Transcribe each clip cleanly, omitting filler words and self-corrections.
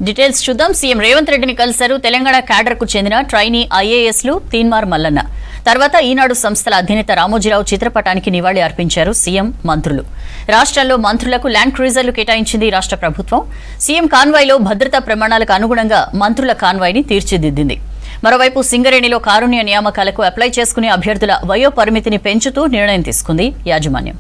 Details చూద్దాం. CM Revanth రెడ్డిని కలిశారు తెలంగాణ క్యాడర్ కు చెందిన ట్రైనీ ఐఏఎస్లు తీన్మార్ మల్లన్న. తర్వాత ఈనాడు సంస్థల అధినేత రామోజీరావు చిత్రపటానికి నివాళి అర్పించారు సీఎం, మంత్రులు. రాష్ట్రంలో మంత్రులకు ల్యాండ్ క్రూజర్లు కేటాయించింది రాష్ట్ర ప్రభుత్వం. సీఎం కాన్వాయ్లో భద్రతా ప్రమాణాలకు అనుగుణంగా మంత్రుల కాన్వాయ్ని తీర్చిదిద్దింది. మరోవైపు సింగరేణిలో కారుణ్య నియామకాలకు అప్లై చేసుకునే అభ్యర్థుల వయో పరిమితిని పెంచుతూ నిర్ణయం తీసుకుంది యాజమాన్యం.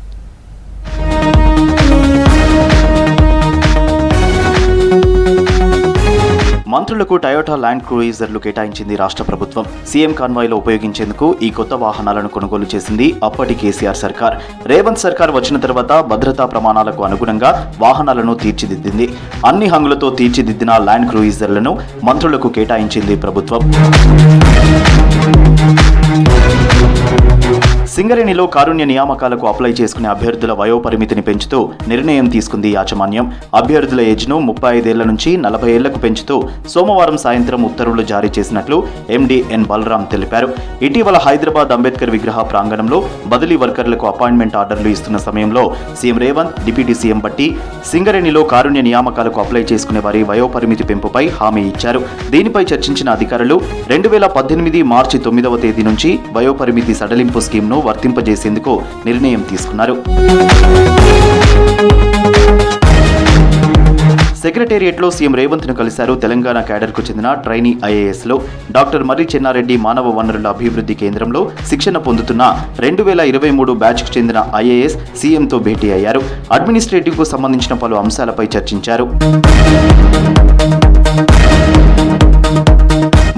మంత్రులకు టయోటా ల్యాండ్ క్రూయిజర్లు కేటాయించింది రాష్ట్ర ప్రభుత్వం. సీఎం కాన్వాయ్లో ఉపయోగించేందుకు ఈ కొత్త వాహనాలను కొనుగోలు చేసింది అప్పటి కేసీఆర్ సర్కార్. రేవంత్ సర్కార్ వచ్చిన తర్వాత భద్రతా ప్రమాణాలకు అనుగుణంగా వాహనాలను తీర్చిదిద్దింది. అన్ని హంగులతో తీర్చిదిద్దిన ల్యాండ్ క్రూయిజర్లను మంత్రులకు కేటాయించింది ప్రభుత్వం. సింగరేణిలో కారుణ్య నియామకాలకు అప్లై చేసుకునే అభ్యర్థుల వయోపరిమితిని పెంచుతూ నిర్ణయం తీసుకుంది యాజమాన్యం. అభ్యర్థుల ఏజ్ను 35 ఏళ్ల నుంచి 40 ఏళ్లకు పెంచుతూ సోమవారం సాయంత్రం ఉత్తర్వులు జారీ చేసినట్లు ఎండీ ఎన్ బలరాం తెలిపారు. ఇటీవల హైదరాబాద్ అంబేద్కర్ విగ్రహ ప్రాంగణంలో బదిలీ వర్కర్లకు అపాయింట్మెంట్ ఆర్డర్లు ఇస్తున్న సమయంలో సీఎం రేవంత్, డిప్యూటీ సీఎం బట్టి సింగరేణిలో కారుణ్య నియామకాలకు అప్లై చేసుకునే వారి వయోపరిమితి పెంపుపై హామీ ఇచ్చారు. దీనిపై చర్చించిన అధికారులు 2018 మార్చి 9వ తేదీ నుంచి వయోపరిమితి సడలింపు స్కీమ్ను వర్తింపజేసేందుకు నిర్ణయం తీసుకున్నారు. సెక్రటేరియట్లో సీఎం రేవంత్ ను కలిశారు తెలంగాణ క్యాడర్ కు చెందిన ట్రైనీ ఐఏఎస్లు. డాక్టర్ మర్రి చెన్నారెడ్డి మానవ వనరుల అభివృద్ధి కేంద్రంలో శిక్షణ పొందుతున్న 2023 బ్యాచ్ కు చెందిన ఐఏఎస్ సీఎంతో భేటీ అయ్యారు. అడ్మినిస్ట్రేటివ్ కు సంబంధించిన పలు అంశాలపై చర్చించారు.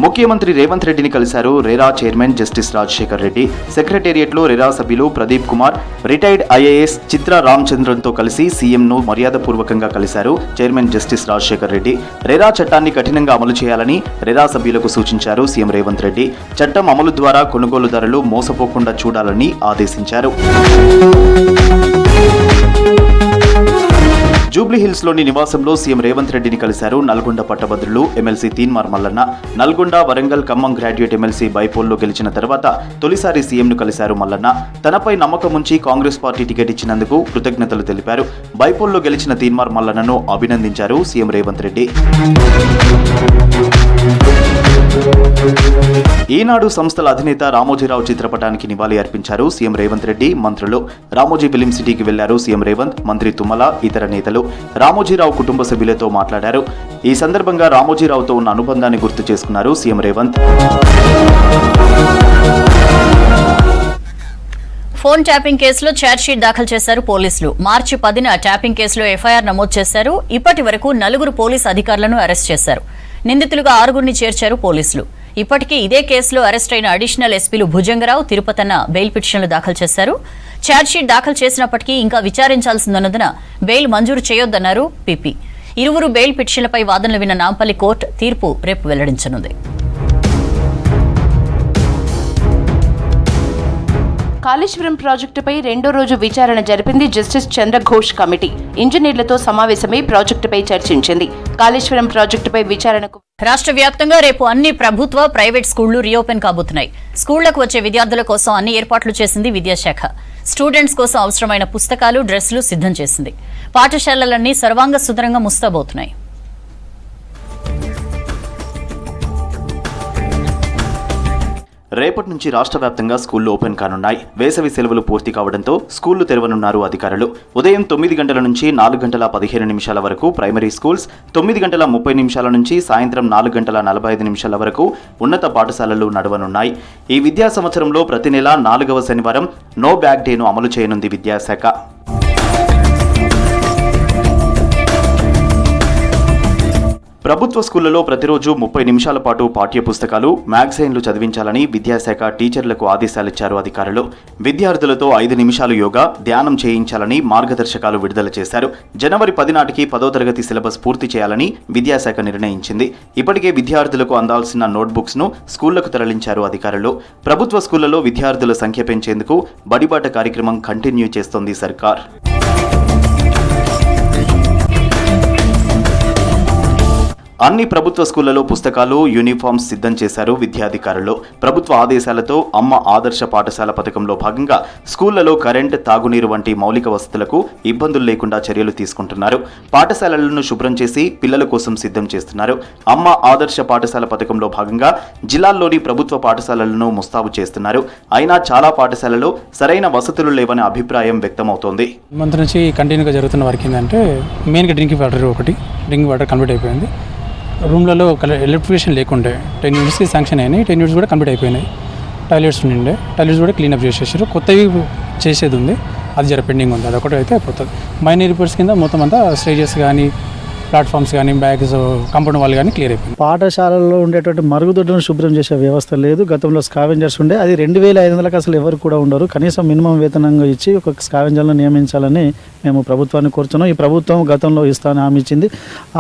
ముఖ్యమంత్రి రేవంత్ రెడ్డిని కలిశారు RERA chairman justice Rajasekhar Reddy. సెక్రటేరియట్లో రెరా సభ్యులు ప్రదీప్ కుమార్, రిటైర్డ్ ఐఏఎస్ చిత్ర రామచంద్రన్తో కలిసి సీఎంను మర్యాదపూర్వకంగా కలిశారు chairman justice Rajasekhar Reddy. RERA చట్టాన్ని కఠినంగా అమలు చేయాలని రెరా సభ్యులకు సూచించారు సీఎం రేవంత్ రెడ్డి. చట్టం అమలు ద్వారా కొనుగోలుదారులు మోసపోకుండా చూడాలని ఆదేశించారు. జూబ్లీహిల్స్లోని నివాసంలో సీఎం రేవంత్ రెడ్డిని కలిశారు నల్గొండ పట్టభద్రులు MLC Teenmar Mallanna. Nalgonda, Warangal, Khammam graduate MLC బైపోల్లో గెలిచిన తర్వాత తొలిసారి సీఎంను కలిశారు మల్లన్న. తనపై నమ్మకం ఉంచి కాంగ్రెస్ పార్టీ టికెట్ ఇచ్చినందుకు కృతజ్ఞతలు తెలిపారు. బైపోల్లో గెలిచిన తీన్మార్ మల్లన్నను అభినందించారు సీఎం రేవంత్ రెడ్డి. ఈనాడు సంస్థల అధినేత రామోజీరావు చిత్రపటానికి నివాళి అర్పించారు సీఎం రేవంత్ రెడ్డి, మంత్రులు. రామోజీ ఫిలిం సిటీకి వెళ్లారు సీఎం రేవంత్, మంత్రి తుమ్మల, ఇతర నేతలు. రామోజీరావు కుటుంబ సభ్యులతో మాట్లాడారు. ఈ సందర్భంగా రామోజీరావుతో ఉన్న అనుబంధాన్ని గుర్తు చేసుకున్నారు సీఎం రేవంత్. ఫోన్ ట్యాపింగ్ కేసులో ఛార్జ్షీట్ దాఖలు చేశారు పోలీసులు. మార్చి 10న ట్యాపింగ్ కేసులో ఎఫ్ఐఆర్ నమోదు చేశారు. ఇప్పటి వరకు 4 పోలీసు అధికారులను అరెస్ట్ చేశారు. నిందితులుగా 6గురిని చేర్చారు పోలీసులు. ఇప్పటికీ ఇదే కేసులో అరెస్ట్ అయిన అడిషనల్ ఎస్పీలు భుజంగరావు, తిరుపతన్న బెయిల్ పిటిషన్లు దాఖలు చేశారు. ఛార్జ్షీట్ దాఖలు చేసినప్పటికీ ఇంకా విచారించాల్సిందన్నందున బెయిల్ మంజూరు చేయొద్దన్నారు పీపీ. ఇరువురు బెయిల్ పిటిషన్లపై వాదనలు విన్న నాంపల్లి కోర్టు తీర్పు రేపు వెల్లడించనుంది. కాళేశ్వరం ప్రాజెక్టుపై రెండో రోజు విచారణ జరిపింది జస్టిస్ చంద్రఘోష్ కమిటీ. ఇంజనీర్లతో సమావేశమై ప్రాజెక్టుపై చర్చించింది. కాళేశ్వరం ప్రాజెక్టుపై విచారణకు రాష్ట్ర వ్యాప్తంగా రేపు అన్ని ప్రభుత్వ, ప్రైవేట్ స్కూళ్లు రీఓపెన్ కాబోతున్నాయి. స్కూళ్లకు వచ్చే విద్యార్థుల కోసం అన్ని ఏర్పాట్లు చేసింది విద్యాశాఖ. స్టూడెంట్స్ కోసం అవసరమైన పుస్తకాలు, డ్రెస్సులు సిద్ధం చేసింది. పాఠశాలలన్నీ సర్వాంగ సుందరంగా ముస్తాబోతున్నాయి. రేపటి నుంచి రాష్ట్ర వ్యాప్తంగా స్కూళ్లు ఓపెన్ కానున్నాయి. వేసవి సెలవులు పూర్తి కావడంతో స్కూళ్లు తెరవనున్నారు అధికారులు. ఉదయం 9 గంటల నుంచి 4 గంటల 15 నిమిషాల వరకు ప్రైమరీ స్కూల్స్, 9 గంటల 30 నిమిషాల నుంచి సాయంత్రం 4 గంటల 45 నిమిషాల వరకు ఉన్నత పాఠశాలలు నడవనున్నాయి. ఈ విద్యా సంవత్సరంలో ప్రతి నెల 4వ శనివారం నో బ్యాగ్ డేను అమలు చేయనుంది విద్యాశాఖ. ప్రభుత్వ స్కూళ్లలో ప్రతిరోజు 30 నిమిషాల పాటు పాఠ్య పుస్తకాలు, మ్యాగజైన్లు చదివించాలని విద్యాశాఖ టీచర్లకు ఆదేశాలిచ్చారు అధికారులు. విద్యార్థులతో 5 నిమిషాలు యోగా, ధ్యానం చేయించాలని మార్గదర్శకాలు విడుదల చేశారు. జనవరి 10 నాటికి 10వ తరగతి సిలబస్ పూర్తి చేయాలని విద్యాశాఖ నిర్ణయించింది. ఇప్పటికే విద్యార్థులకు అందాల్సిన నోట్బుక్స్ ను స్కూళ్లకు తరలించారు అధికారులు. ప్రభుత్వ స్కూళ్లలో విద్యార్థుల సంఖ్య పెంచేందుకు బడిబాట కార్యక్రమం కంటిన్యూ చేస్తోంది సర్కార్. అన్ని ప్రభుత్వ స్కూళ్లలో పుస్తకాలు, యూనిఫామ్స్ సిద్ధం చేశారు విద్యాధికారులు. ప్రభుత్వ ఆదేశాలతో అమ్మ ఆదర్శ పాఠశాల పథకంలో భాగంగా స్కూళ్లలో కరెంట్, తాగునీరు వంటి మౌలిక వసతులకు ఇబ్బందులు లేకుండా చర్యలు తీసుకుంటున్నారు. పాఠశాలలను శుభ్రం చేసి పిల్లల కోసం సిద్ధం చేస్తున్నారు. అమ్మ ఆదర్శ పాఠశాల పథకంలో భాగంగా జిల్లాల్లోని ప్రభుత్వ పాఠశాలలను ముస్తాబు చేస్తున్నారు. అయినా చాలా పాఠశాలలో సరైన వసతులు లేవనే అభిప్రాయం వ్యక్తమవుతోంది. మంత్ నుంచి కంటిన్యూగా జరుగుతున్న వర్క్ ఏంటంటే మెయిన్గా డ్రింకింగ్ వాటర్ కంప్లీట్ అయిపోయింది. రూమ్లలో ఎలక్ట్రిఫికేషన్ లేకుండే 10 యూనిట్స్కి శాంక్షన్ అయినాయి. 10 యూనిట్స్ కూడా కంప్లీట్ అయిపోయినాయి. టాయిలెట్స్ ఉండే, టాయిలెట్స్ కూడా క్లీనప్ చేసేసారు. కొత్తవి చేసేది ఉంది, అది పెండింగ్ ఉంది. అదొకటి అయితే అయిపోతుంది. మైనర్ రిపేర్స్ కింద మొత్తం అంతా స్టేజెస్ కానీ, ప్లాట్ఫామ్స్ కానీ, బ్యాగ్స్, కాంపౌండ్ వాళ్ళు కానీ క్లియర్ అయిపోయింది. పాఠశాలల్లో ఉండేటువంటి మరుగుదొడ్లను శుభ్రం చేసే వ్యవస్థ లేదు. గతంలో స్కావెంజర్స్ ఉండే, అది 2500లకు అసలు ఎవరు కూడా ఉండరు. కనీసం మినిమం వేతనంగా ఇచ్చి ఒక స్కావెంజర్లను నియమించాలని మేము ప్రభుత్వాన్ని కోరుతున్నాం. ఈ ప్రభుత్వం గతంలో ఇస్తానని హామీ ఇచ్చింది.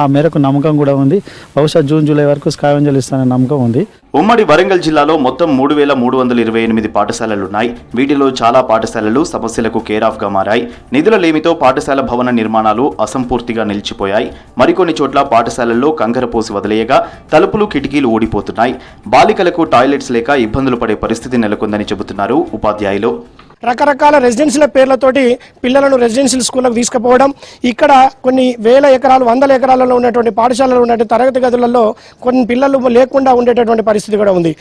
ఆ మేరకు నమ్మకం కూడా ఉంది. బహుశా జూన్, జూలై వరకు స్కావెంజర్లు ఇస్తానని నమ్మకం ఉంది. ఉమ్మడి వరంగల్ జిల్లాలో మొత్తం 3328 పాఠశాలలున్నాయి. వీటిలో చాలా పాఠశాలలు సమస్యలకు కేరాఫ్గా మారాయి. నిధుల లేమితో పాఠశాల భవన నిర్మాణాలు అసంపూర్తిగా నిలిచిపోయాయి. మరికొన్ని చోట్ల పాఠశాలల్లో కంకర పోసి వదిలేయగా తలుపులు, కిటికీలు ఊడిపోతున్నాయి. బాలికలకు టాయిలెట్స్ లేక ఇబ్బందులు పడే పరిస్థితి నెలకొందని చెబుతున్నారు ఉపాధ్యాయులు. రకరకాల రెసిడెన్షియల్ పేర్లతోటి పిల్లలను రెసిడెన్షియల్ స్కూళ్ళకు తీసుకుపోవడం, ఇక్కడ కొన్ని వేల ఎకరాలు, వందల ఎకరాలలో ఉన్నటువంటి పాఠశాలలు ఉన్నటువంటి తరగతి గదులలో కొన్ని పిల్లలు లేకుండా ఉండేటటువంటి పరిస్థితి కూడా ఉంది.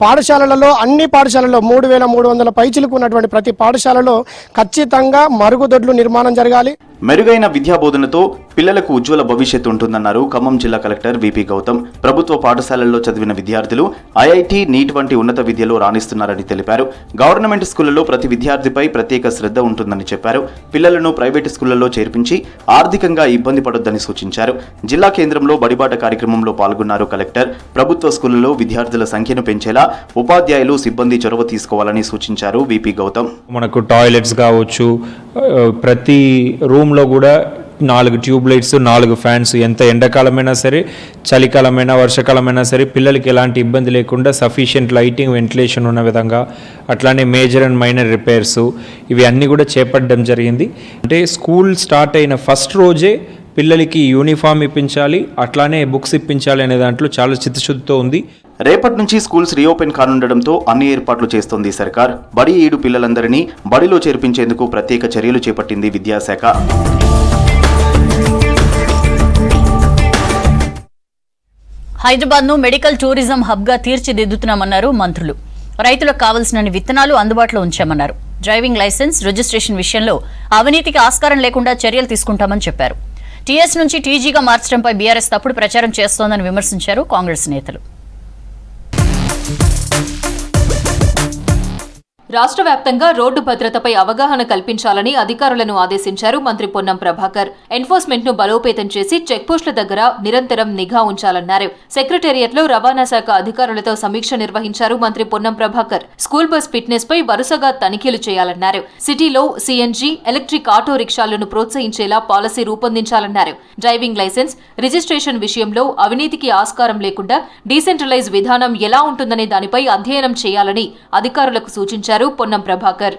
పాఠశాలలలో, అన్ని పాఠశాలల్లో 3300 పైచిలకు ఉన్నటువంటి ప్రతి పాఠశాలలో ఖచ్చితంగా మరుగుదొడ్లు నిర్మాణం జరగాలి. మెరుగైన విద్యాబోధనతో పిల్లలకు ఉజ్వల భవిష్యత్తు ఉంటుందన్నారు ఖమ్మం జిల్లా కలెక్టర్ విపి గౌతమ్. ప్రభుత్వ పాఠశాలల్లో చదివిన విద్యార్థులు ఐఐటి, నీట్ వంటి ఉన్నత విద్యలో రాణిస్తున్నారని తెలిపారు. గవర్నమెంట్ స్కూళ్లలో ప్రతి విద్యార్థిపై ప్రత్యేక శ్రద్ధ ఉంటుందని చెప్పారు. పిల్లలను ప్రైవేటు స్కూళ్లలో చేర్పించి ఆర్థికంగా ఇబ్బంది పడొద్దని సూచించారు. జిల్లా కేంద్రంలో బడిబాట కార్యక్రమంలో పాల్గొన్నారు కలెక్టర్. ప్రభుత్వ స్కూళ్లలో విద్యార్థుల సంఖ్యను పెంచేలా ఉపాధ్యాయులు, సిబ్బంది చొరవ తీసుకోవాలని సూచించారు విపి గౌతమ్. మనకు టాయిలెట్స్ కావచ్చు, ప్రతి రూమ్లో కూడా 4 ట్యూబ్ లైట్స్, 4 ఫ్యాన్స్, ఎంత ఎండాకాలమైనా సరే, చలికాలమైనా, వర్షాకాలమైనా సరే పిల్లలకి ఎలాంటి ఇబ్బంది లేకుండా సఫిషియెంట్ లైటింగ్, వెంటిలేషన్ ఉన్న విధంగా, అట్లానే మేజర్ అండ్ మైనర్ రిపేర్స్ ఇవి అన్నీ కూడా చేపట్టడం జరిగింది. అంటే స్కూల్ స్టార్ట్ అయిన ఫస్ట్ రోజే పిల్లలకి యూనిఫామ్ ఇప్పించాలి, అట్లానే బుక్స్ ఇప్పించాలి అనే దాంట్లో చాలా చిత్తశుద్ధితో ఉంది. రేపటి నుంచి స్కూల్స్ రీఓపెన్ కానుండడంతో అన్ని ఏర్పాట్లు చేస్తోంది సర్కార్. బడి ఈడు పిల్లలందరినీ బడిలో చేర్పించేందుకు ప్రత్యేక చర్యలు చేపట్టింది విద్యాశాఖ. హైదరాబాద్ను మెడికల్ టూరిజం హబ్గా తీర్చిదిద్దుతున్నామన్నారు మంత్రులు. రైతులకు కావలసిన విత్తనాలు అందుబాటులో ఉంచామన్నారు. డ్రైవింగ్ లైసెన్స్, రిజిస్ట్రేషన్ విషయంలో అవినీతికి ఆస్కారం లేకుండా చర్యలు తీసుకుంటామని చెప్పారు. టీఎస్ నుంచి టీజీగా మార్చడంపై బీఆర్ఎస్ తప్పుడు ప్రచారం చేస్తోందని విమర్శించారు కాంగ్రెస్ నేతలు. రాష్ట్ర వ్యాప్తంగా రోడ్డు భద్రతపై అవగాహన కల్పించాలని అధికారులను ఆదేశించారు మంత్రి పొన్నం ప్రభాకర్. ఎన్ఫోర్స్మెంట్ ను బలోపేతం చేసి చెక్పోస్టుల దగ్గర నిరంతరం నిఘా ఉంచాలన్నారు. సెక్రటేరియట్లో రవాణా శాఖ అధికారులతో సమీక్ష నిర్వహించారు మంత్రి Ponnam Prabhakar. School bus fitness పై వరుసగా తనిఖీలు చేయాలన్నారు. సిటీలో సీఎన్జీ, ఎలక్ట్రిక్ ఆటో రిక్షాలను ప్రోత్సహించేలా పాలసీ రూపొందించాలన్నారు. డ్రైవింగ్ లైసెన్స్, రిజిస్ట్రేషన్ విషయంలో అవినీతికి ఆస్కారం లేకుండా డీసెంట్రలైజ్ విధానం ఎలా ఉంటుందనే దానిపై అధ్యయనం చేయాలని అధికారులకు సూచించారు పొన్నం ప్రభాకర్.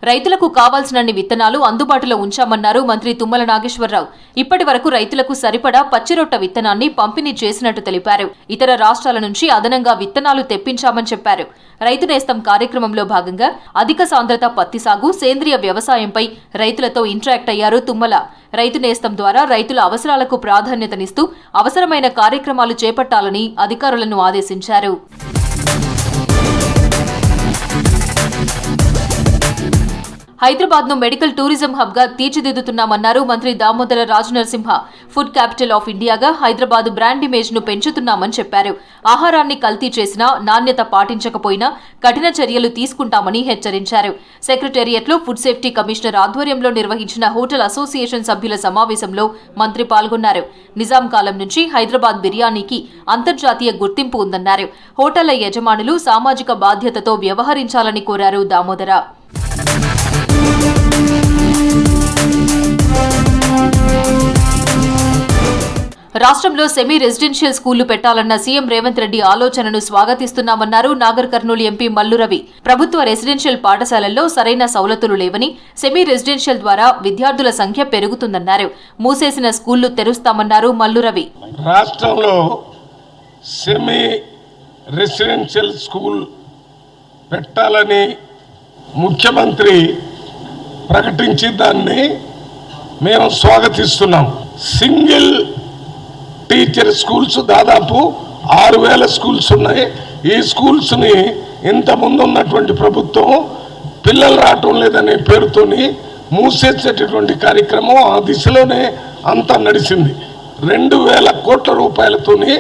రైతులకు కావాల్సినన్ని విత్తనాలు అందుబాటులో ఉంచామన్నారు మంత్రి తుమ్మల నాగేశ్వరరావు. ఇప్పటి వరకు రైతులకు సరిపడా పచ్చిరొట్ట విత్తనాన్ని పంపిణీ చేసినట్టు తెలిపారు. ఇతర రాష్ట్రాల నుంచి అదనంగా విత్తనాలు తెప్పించామని చెప్పారు. రైతు నేస్తం కార్యక్రమంలో భాగంగా అధిక సాంద్రత పత్తి సాగు, సేంద్రియ వ్యవసాయంపై రైతులతో ఇంటరాక్ట్ అయ్యారు తుమ్మల. రైతు నేస్తం ద్వారా రైతుల అవసరాలకు ప్రాధాన్యతనిస్తూ అవసరమైన కార్యక్రమాలు చేపట్టాలని అధికారులను ఆదేశించారు. హైదరాబాద్ ను మెడికల్ టూరిజం హబ్ గా తీర్చిదిద్దుతున్నామన్నారు మంత్రి Damodara Rajanarasimha. Food capital of ఇండియాగా హైదరాబాద్ బ్రాండ్ ఇమేజ్ ను పెంచుతున్నామని చెప్పారు. ఆహారాన్ని కల్తీ చేసినా, నాణ్యత పాటించకపోయినా కఠిన చర్యలు తీసుకుంటామని హెచ్చరించారు. సెక్రటేరియట్లో ఫుడ్ సేఫ్టీ కమిషనర్ ఆధ్వర్యంలో నిర్వహించిన హోటల్ అసోసియేషన్ సభ్యుల సమావేశంలో మంత్రి పాల్గొన్నారు. నిజాం కాలం నుంచి హైదరాబాద్ బిర్యానీకి అంతర్జాతీయ గుర్తింపు ఉందన్నారు. హోటళ్ల యజమానులు సామాజిక బాధ్యతతో వ్యవహరించాలని కోరారు దామోదర. రాష్ట్రంలో సెమీ రెసిడెన్షియల్ స్కూళ్లు పెట్టాలన్న సీఎం రేవంత్ రెడ్డి ఆలోచనను స్వాగతిస్తున్నామన్నారు నాగర్ కర్నూలు ఎంపీ మల్లు రవి. ప్రభుత్వ రెసిడెన్షియల్ పాఠశాలల్లో సరైన సౌలతులు లేవని, సెమీ రెసిడెన్షియల్ ద్వారా విద్యార్థుల సంఖ్య పెరుగుతుందన్నారు. మూసేసిన స్కూళ్లు తెరుస్తామన్నారు మల్లు రవి. రాష్ట్రంలో సెమీ రెసిడెన్షియల్ స్కూల్ పెట్టాలని ముఖ్యమంత్రి ప్రకటించి దాన్ని మేము స్వాగతిస్తున్నాం. సింగిల్ టీచర్ స్కూల్స్ దాదాపు 6,000 స్కూల్స్ ఉన్నాయి. ఈ స్కూల్స్ని ఇంతకుముందు ఉన్నటువంటి ప్రభుత్వం పిల్లలు రావటం లేదనే పేరుతోని మూసేసేటటువంటి కార్యక్రమం ఆ దిశలోనే అంతా నడిచింది. 2,000 కోట్ల రూపాయలతోని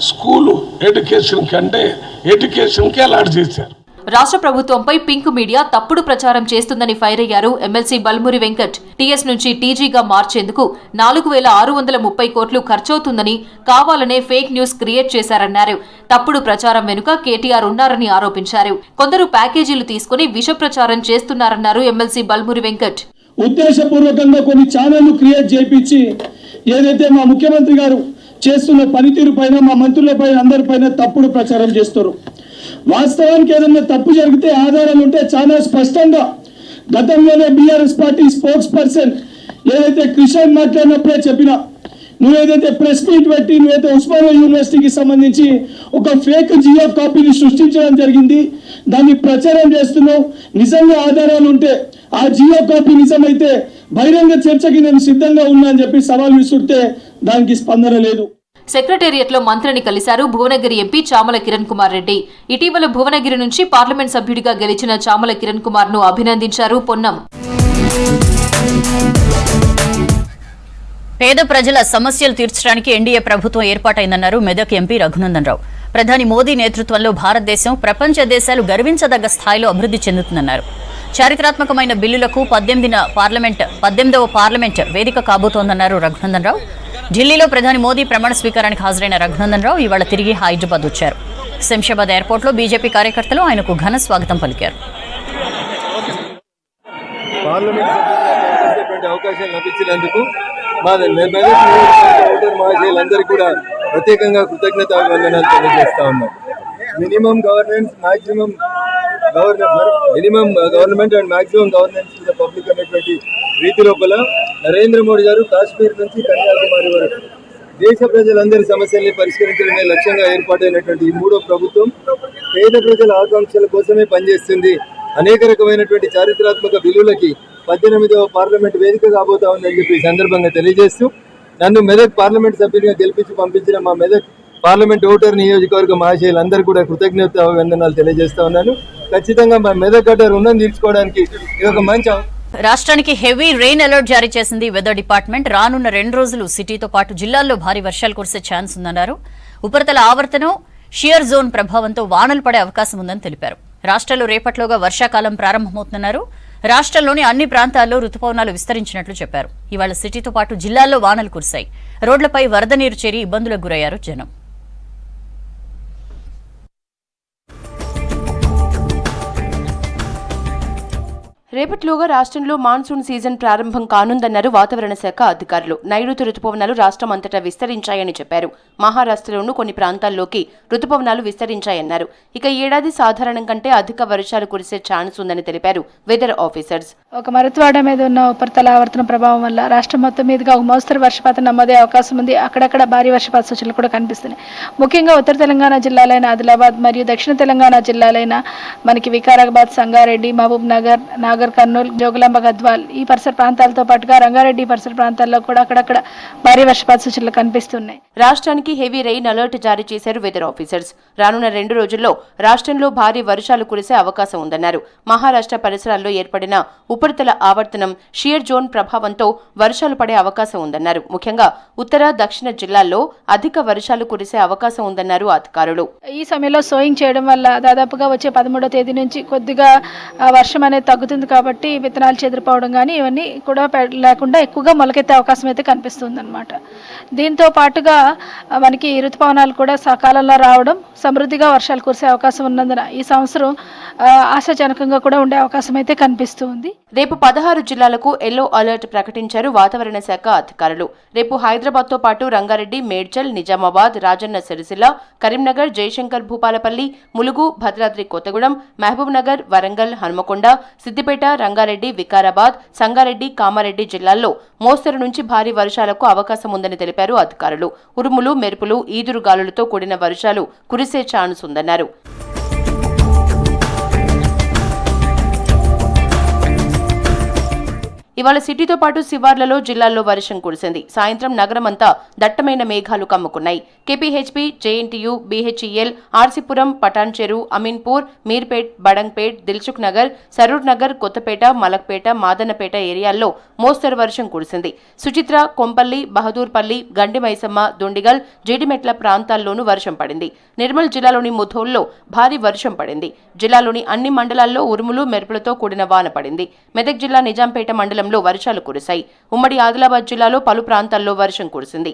స్కూలు ఎడ్యుకేషన్కి అలాట్ చేశారు. రాష్ట్ర ప్రభుత్వంపై పింక్ మీడియా తప్పుడు ప్రచారం చేస్తుందని ఫైర్ అయ్యారు ఎమ్మెల్సీ బల్మురి వెంకట్. టీఎస్ నుంచి టీజీగా మార్చేందుకు 4,630 కోట్లు ఖర్చవుతుందని కావాలనే ఫేక్ న్యూస్ క్రియేట్ చేశారన్నారు. తప్పుడు ప్రచారం వెనుక కేటీఆర్ ఉన్నారని ఆరోపించారు. కొందరు ప్యాకేజీలు తీసుకుని విష ప్రచారం చేస్తున్నారన్నారు ఎమ్మెల్సీ బల్మురి వెంకట్. ఉద్దేశపూర్వకంగా కొన్ని ఛానళ్లు క్రియేట్ చేయించి ఏదైతే మా ముఖ్యమంత్రి గారు చేస్తున్న పనితీరు పైన, మా మంత్రులపై, అందరిపైన తప్పుడు ప్రచారం చేస్తారు. వాస్తవానికి ఏదన్నా తప్పు జరిగితే ఆధారాలు ఉంటే చాలా స్పష్టంగా గతంలోనే బీఆర్ఎస్ పార్టీ స్పోక్స్ పర్సన్ ఏదైతే కిషన్ మాట్లాడినప్పుడే చెప్పినా, నువ్వేదైతే ప్రెస్ మీట్ పెట్టి నువ్వైతే ఉస్మానియా యూనివర్సిటీకి సంబంధించి ఒక ఫేక్ జియో కాపీని సృష్టించడం జరిగింది, దాన్ని ప్రచారం చేస్తున్నావు. నిజంగా ఆధారాలు ఉంటే ఆ జియో కాపీ నిజమైతే బహిరంగ చర్చకి నేను సిద్ధంగా ఉన్నా అని చెప్పి సవాల్ విసుడితే దానికి స్పందన లేదు. సెక్రటేరియట్లో మంత్రిని కలిశారు భువనగిరి ఎంపీ చామల కిరణ్ కుమార్ రెడ్డి. ఇటీవల భువనగిరి నుంచి పార్లమెంట్ సభ్యుడిగా గెలిచిన చామల కిరణ్ కుమార్ ను అభినందించారు పొన్నం. పేద ప్రజల సమస్యలు తీర్చడానికి ఎన్డీఏ ప్రభుత్వం ఏర్పాటైందన్నారు మెదక్ ఎంపీ రఘునందన్ రావు. ప్రధాని మోదీ నేతృత్వంలో భారతదేశం ప్రపంచ దేశాలు గర్వించదగ్గ స్థాయిలో అభివృద్ధి చెందుతుందన్నారు. చారిత్రాత్మకమైన బిల్లులకు 18వ పార్లమెంట్ వేదిక కాబోతోందన్నారు రఘునందన్ రావు. ఢిల్లీలో ప్రధాని మోదీ ప్రమాణ స్వీకారానికి హాజరైన రఘునందన్ రావు ఇవాళ తిరిగి హైదరాబాద్ వచ్చారు. శంషాబాద్ ఎయిర్పోర్ట్లో బీజేపీ కార్యకర్తలు ఆయనకు ఘన స్వాగతం పలికారు. అవకాశం లభించినందుకు మా ఓటర్ మహాశయులందరికీ కూడా ప్రత్యేకంగా కృతజ్ఞతా వందనాలు తెలియజేస్తా ఉన్నాం. Minimum government and maximum governance to the public అనేటువంటి రీతి లోపల నరేంద్ర మోడీ గారు కాశ్మీర్ నుంచి కన్యాకుమారి వరకు దేశ ప్రజలందరి సమస్యల్ని పరిష్కరించడమే లక్ష్యంగా ఏర్పాటైనటువంటి ఈ మూడో ప్రభుత్వం పేద ప్రజల ఆకాంక్షల కోసమే పనిచేస్తుంది. అనేక రకమైనటువంటి చారిత్రాత్మక బిల్లులకి 18వ పార్లమెంట్ వేదిక కాబోతా ఉందని చెప్పి సందర్భంగా తెలియజేస్తూ, నన్ను మెదక్ పార్లమెంట్ సభ్యునిగా గెలిపించి పంపించిన మా మెదక్ పార్లమెంట్ ఓటర్ నియోజకవర్గ మహాశయులందరూ కూడా కృతజ్ఞత వందనాలు తెలియజేస్తా ఉన్నాను. ఖచ్చితంగా మా మెదక్ గడ్డ రుణం తీర్చుకోవడానికి ఇది ఒక మంచి. రాష్ట్రానికి హెవీ రెయిన్ అలర్ట్ జారీ చేసింది వెదర్ డిపార్ట్మెంట్. రానున్న 2 రోజులు సిటీతో పాటు జిల్లాల్లో భారీ వర్షాలు కురిసే ఛాన్స్ ఉందన్నారు. ఉపరితల ఆవర్తనం, షియర్ జోన్ ప్రభావంతో వానలు పడే అవకాశం ఉందని తెలిపారు. రాష్ట్రంలో రేపట్లోగా వర్షాకాలం ప్రారంభమవుతుందన్నారు. రాష్ట్రంలోని అన్ని ప్రాంతాల్లో రుతుపవనాలు విస్తరించినట్లు చెప్పారు. ఇవాళ సిటీతో పాటు జిల్లాల్లో వానలు కురిశాయి. రోడ్లపై వరద నీరు చేరి ఇబ్బందులకు గురయ్యారు జనం. రేపటిలోగా రాష్ట్రంలో మాన్సూన్ సీజన్ ప్రారంభం కానుందన్నారు వాతావరణ శాఖ అధికారులు. నైరుతి రుతుపవనాలు రాష్ట్రం అంతటా విస్తరించాయని చెప్పారు. మహారాష్ట్రలోనూ కొన్ని ప్రాంతాల్లోకి రుతుపవనాలు విస్తరించాయన్నారు. ఇక ఈ ఏడాది సాధారణం కంటే అధిక వర్షాలు కురిసే ఛాన్స్ ఉందని తెలిపారు వెదర్ ఆఫీసర్స్. ఒక మరుత్వాడ మీద ఉన్న ఉపరితల ఆవర్తన ప్రభావం వల్ల రాష్ట్రం మొత్తం మీదుగా ఒక మోస్తరు వర్షపాతం నమోదే అవకాశం ఉంది. అక్కడక్కడ భారీ వర్షపాత సూచనలు కూడా కనిపిస్తున్నాయి. ముఖ్యంగా ఉత్తర తెలంగాణ జిల్లాలైన ఆదిలాబాద్ మరియు దక్షిణ తెలంగాణ జిల్లాలైన మనకి వికారాబాద్, సంగారెడ్డి, మహబూబ్ నగర్, నాగర్ కర్నూలు, జోగులాంబ, గద్వాల్ ఈ పరిసర ప్రాంతాలతో పాటుగా రంగారెడ్డి పరిసర ప్రాంతాల్లో కూడా అక్కడక్కడ భారీ వర్షపాత సూచనలు కనిపిస్తున్నాయి. రాష్ట్రానికి హెవీ రెయిన్ అలర్ట్ జారీ చేశారు వెదర్ ఆఫీసర్స్. రానున్న 2 రోజుల్లో రాష్ట్రంలో భారీ వర్షాలు కురిసే అవకాశం ఉందన్నారు. మహారాష్ట్ర పరిసరాల్లో ఏర్పడిన ఉపరితల ఆవర్తనం, షియర్ జోన్ ప్రభావంతో వర్షాలు పడే అవకాశం ఉందన్నారు. ముఖ్యంగా ఉత్తర, దక్షిణ జిల్లాల్లో అధిక వర్షాలు కురిసే అవకాశం ఉందన్నారు అధికారులు. ఈ సమయంలో సోయింగ్ చేయడం వల్ల దాదాపుగా వచ్చే 13వ తేదీ నుంచి కొద్దిగా వర్షం అనేది తగ్గుతుంది. కాబట్టి విత్తనాలు చెదిరిపోవడం కానీ ఇవన్నీ కూడా లేకుండా ఎక్కువగా మొలకెత్తే అవకాశం అయితే కనిపిస్తుంది అనమాట. దీంతో పాటుగా మనకి ఋతుపవనాలు కూడా సకాలంలో రావడం, సమృద్ధిగా వర్షాలు కురిసే అవకాశం ఉన్నందున ఈ సంవత్సరం ఆశాజనకంగా కూడా ఉండే అవకాశం అయితే కనిపిస్తుంది. రేపు 16 జిల్లాలకు ఎల్లో అలర్ట్ ప్రకటించారు వాతావరణ శాఖ అధికారులు. రేపు హైదరాబాద్తో పాటు రంగారెడ్డి, మేడ్చల్, నిజామాబాద్, రాజన్న సిరిసిల్ల, కరీంనగర్, జయశంకర్ భూపాలపల్లి, ములుగు, భద్రాద్రి కొత్తగూడెం, మహబూబ్ నగర్, వరంగల్, హన్మకొండ, సిద్దిపేట, రంగారెడ్డి, వికారాబాద్, సంగారెడ్డి, కామారెడ్డి జిల్లాల్లో మోస్తరు నుంచి భారీ వర్షాలకు అవకాశం ఉందని తెలిపారు అధికారులు. ఉరుములు, మెరుపులు, ఈదురుగాలులతో కూడిన వర్షాలు కురిసే ఛాన్స్ ఉందన్నారు. ఇవాళ సిటీతో పాటు శివార్లలో జిల్లాల్లో వర్షం కురిసింది. సాయంత్రం నగరమంతా దట్టమైన మేఘాలు కమ్ముకున్నాయి. KPHB, JNTU, BHEL, RC Puram, Patancheru, Ameenpur, Meerpet, Badangpet, Dilsukh Nagar, Saroor Nagar, Kothapet, Malakpet, Madannapet ఏరియాల్లో మోస్తరు వర్షం కురిసింది. సుచిత్ర, కొంపల్లి, బహదూర్పల్లి, గండి మైసమ్మ, దుండిగల్, జీడిమెట్ల ప్రాంతాల్లోనూ వర్షం పడింది. నిర్మల్ జిల్లాలోని ముధోల్లో భారీ వర్షం పడింది. జిల్లాలోని అన్ని మండలాల్లో ఉరుములు, మెరుపులతో కూడిన వాన పడింది. మెదక్ జిల్లా నిజాంపేట మండలం వర్షాలు కురిశాయి. ఉమ్మడి ఆదిలాబాద్ జిల్లాలో పలు ప్రాంతాల్లో వర్షం కురిసింది.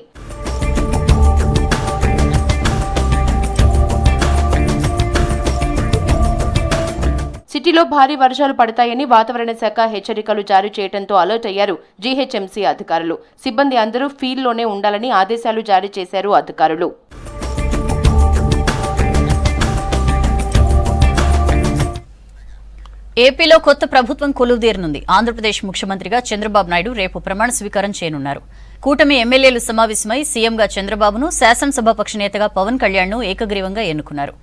సిటీలో భారీ వర్షాలు పడతాయని వాతావరణ శాఖ హెచ్చరికలు జారీ చేయడంతో అలర్ట్ అయ్యారు జీహెచ్ఎంసీ అధికారులు. సిబ్బంది అందరూ ఫీల్డ్లోనే ఉండాలని ఆదేశాలు జారీ చేశారు అధికారులు. ఏపీలో కొత్త ప్రభుత్వం కొలువుదీరనుంది. ఆంధ్రప్రదేశ్ ముఖ్యమంత్రిగా చంద్రబాబు నాయుడు రేపు ప్రమాణ స్వీకారం చేయనున్నారు. కూటమి ఎమ్మెల్యేలు సమావేశమై సీఎంగా చంద్రబాబును, శాసనసభాపక్ష నేతగా పవన్ కళ్యాణ్ను ఏకగ్రీవంగా ఎన్నుకున్నారు.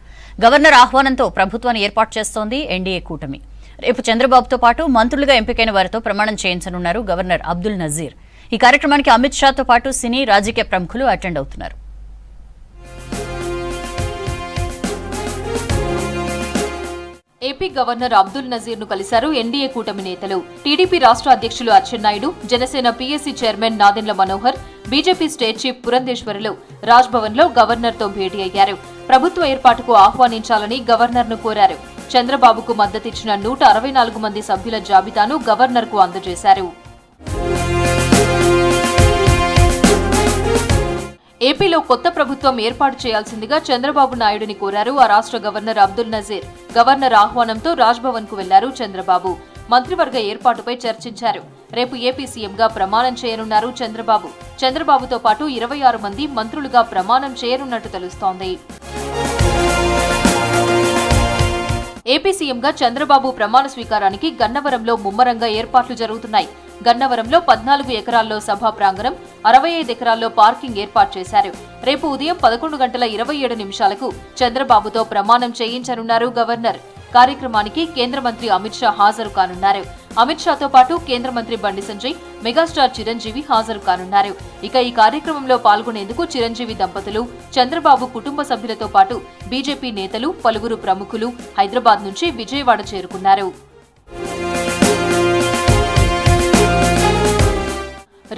గవర్నర్ ఆహ్వానంతో ప్రభుత్వాన్ని ఏర్పాటు చేస్తోంది ఎన్డీఏ కూటమి. రేపు చంద్రబాబుతో పాటు మంత్రులుగా ఎంపికైన వారితో ప్రమాణం చేయించనున్నారు గవర్నర్ అబ్దుల్ నజీర్. ఈ కార్యక్రమానికి అమిత్ షాతో పాటు సినీ, రాజకీయ ప్రముఖులు అటెండ్ అవుతున్నారు. ఏపీ గవర్నర్ అబ్దుల్ నజీర్ ను కలిశారు ఎన్డీఏ కూటమి నేతలు. టీడీపీ రాష్ట్ర అధ్యక్షులు Atchannaidu, Janasena PSC chairman Nadendla Manohar, BJP state chief పురంధేశ్వరులు రాజ్భవన్ లో గవర్నర్ తో భేటీ అయ్యారు. ప్రభుత్వ ఏర్పాటుకు ఆహ్వానించాలని గవర్నర్ ను కోరారు. చంద్రబాబుకు మద్దతిచ్చిన 164 మంది సభ్యుల జాబితాను గవర్నర్ కు అందజేశారు. ఏపీలో కొత్త ప్రభుత్వం ఏర్పాటు చేయాల్సిందిగా చంద్రబాబు నాయుడుని కోరారు ఆ రాష్ట్ర గవర్నర్ అబ్దుల్ నజీర్. గవర్నర్ ఆహ్వానంతో రాజ్భవన్ కు వెళ్లారు చంద్రబాబు. మంత్రివర్గ ఏర్పాటుపై చర్చించారు. రేపు ఏపీ సీఎంగా ప్రమాణం చేయనున్నారు చంద్రబాబు. చంద్రబాబుతో పాటు 26 మంది మంత్రులుగా ప్రమాణం చేయనున్నట్టు తెలుస్తోంది. ఏపీ సీఎంగా చంద్రబాబు ప్రమాణ స్వీకారానికి గన్నవరంలో ముమ్మరంగా ఏర్పాట్లు జరుగుతున్నాయి. గన్నవరంలో 14 ఎకరాల్లో సభా ప్రాంగణం, 65 ఎకరాల్లో పార్కింగ్ ఏర్పాటు చేశారు. రేపు ఉదయం 11:27 చంద్రబాబుతో ప్రమాణం చేయించనున్నారు గవర్నర్. కార్యక్రమానికి కేంద్ర మంత్రి అమిత్ షా హాజరు కానున్నారు. అమిత్ షాతో పాటు కేంద్ర మంత్రి బండి సంజయ్, మెగాస్టార్ చిరంజీవి హాజరు కానున్నారు. ఇక ఈ కార్యక్రమంలో పాల్గొనేందుకు చిరంజీవి దంపతులు, చంద్రబాబు కుటుంబ సభ్యులతో పాటు బీజేపీ నేతలు, పలువురు ప్రముఖులు హైదరాబాద్ నుంచి విజయవాడ చేరుకున్నారు.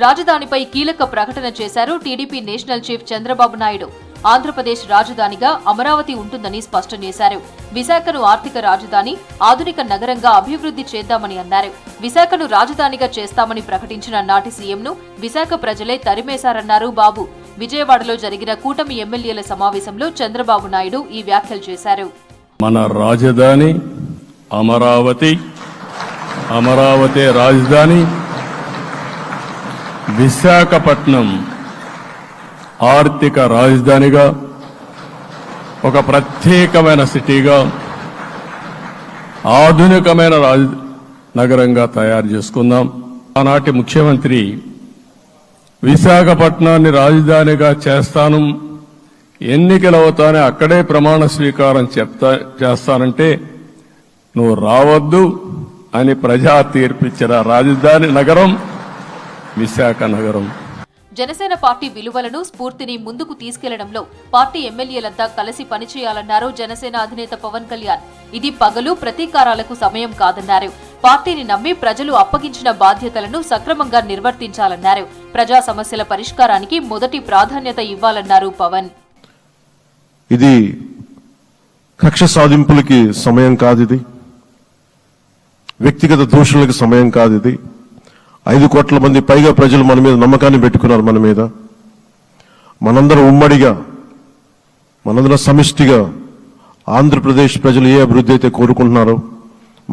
రాజధానిపై కీలక ప్రకటన చేశారు TDP national chief Chandrababu Naidu. Andhra Pradesh రాజధానిగా అమరావతి ఉంటుందని స్పష్టం చేశారు. విశాఖను ఆర్థిక రాజధాని, ఆధునిక నగరంగా అభివృద్ధి చేద్దామని అన్నారు. విశాఖను రాజధానిగా చేస్తామని ప్రకటించిన నాటి సీఎంను విశాఖ ప్రజలే తరిమేశారన్నారు బాబు. విజయవాడలో జరిగిన కూటమి ఎమ్మెల్యేల సమావేశంలో చంద్రబాబు నాయుడు ఈ వ్యాఖ్యలు చేశారు. మన రాజధాని అమరావతి, అమరావతి రాజధాని, విశాఖపట్నం ఆర్థిక రాజధానిగా, ఒక ప్రత్యేకమైన సిటీగా, ఆధునికమైన నగరంగా తయారు చేసుకుందాం. ఆనాటి ముఖ్యమంత్రి విశాఖపట్నాన్ని రాజధానిగా చేస్తాను, ఎన్నికలు అవుతానే అక్కడే ప్రమాణ స్వీకారం చేస్తానంటే నువ్వు రావద్దు అని ప్రజా తీర్పిచ్చిన రాజధాని నగరం విశాఖ నగరం. జనసేన పార్టీ విలువలను, స్ఫూర్తిని ముందుకు తీసుకెళ్లడంలో పార్టీ ఎమ్మెల్యేలంతా కలిసి పనిచేయాలన్నారు జనసేన అధినేత పవన్ కళ్యాణ్. ఇది పగలు ప్రతీకారాలకు సమయం కాదన్నారు. పార్టీని నమ్మి ప్రజలు అప్పగించిన బాధ్యతలను సక్రమంగా నిర్వర్తించాలన్నారు. ప్రజా సమస్యల పరిష్కారానికి మొదటి ప్రాధాన్యత ఇవ్వాలన్నారు పవన్. ఇది కక్ష సాధింపులకి సమయం కాదు. ఇది వ్యక్తిగత దూషణలకు సమయం కాదు ఇది. 5 కోట్ల మంది పైగా ప్రజలు మన మీద నమ్మకాన్ని పెట్టుకున్నారు. మన మీద మనందరం ఉమ్మడిగా, మనందరం సమిష్టిగా ఆంధ్రప్రదేశ్ ప్రజలు ఏ అభివృద్ధి అయితే కోరుకుంటున్నారో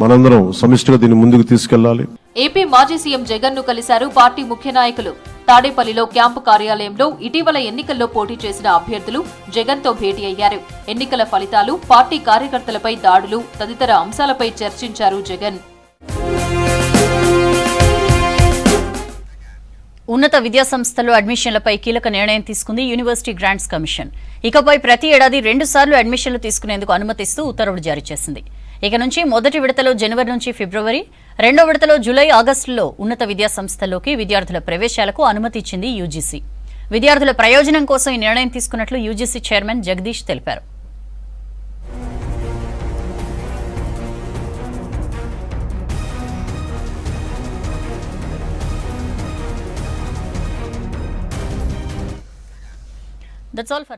మనందరం సమిష్టిగా దీన్ని ముందుకు తీసుకెళ్లాలి. ఏపీ మాజీ సీఎం జగన్ ను కలిశారు పార్టీ ముఖ్య నాయకులు. తాడేపల్లిలో క్యాంపు కార్యాలయంలో ఇటీవల ఎన్నికల్లో పోటీ చేసిన అభ్యర్థులు జగన్ తో భేటీ అయ్యారు. ఎన్నికల ఫలితాలు, పార్టీ కార్యకర్తలపై దాడులు తదితర అంశాలపై చర్చించారు జగన్. ఉన్నత విద్యాసంస్థల్లో అడ్మిషన్లపై కీలక నిర్ణయం తీసుకుంది యూనివర్సిటీ గ్రాంట్స్ కమిషన్. ఇకపై ప్రతి ఏడాది 2 సార్లు అడ్మిషన్లు తీసుకునేందుకు అనుమతిస్తూ ఉత్తర్వులు జారీ చేసింది. ఇక నుంచి మొదటి విడతలో జనవరి నుంచి ఫిబ్రవరి, రెండో విడతలో జూలై, ఆగస్టులో ఉన్నత విద్యాసంస్థల్లోకి విద్యార్థుల ప్రవేశాలకు అనుమతి ఇచ్చింది యూజీసీ. విద్యార్థుల ప్రయోజనం కోసం ఈ నిర్ణయం తీసుకున్నట్లు యూజీసీ చైర్మన్ జగదీష్ తెలిపారు. That's all for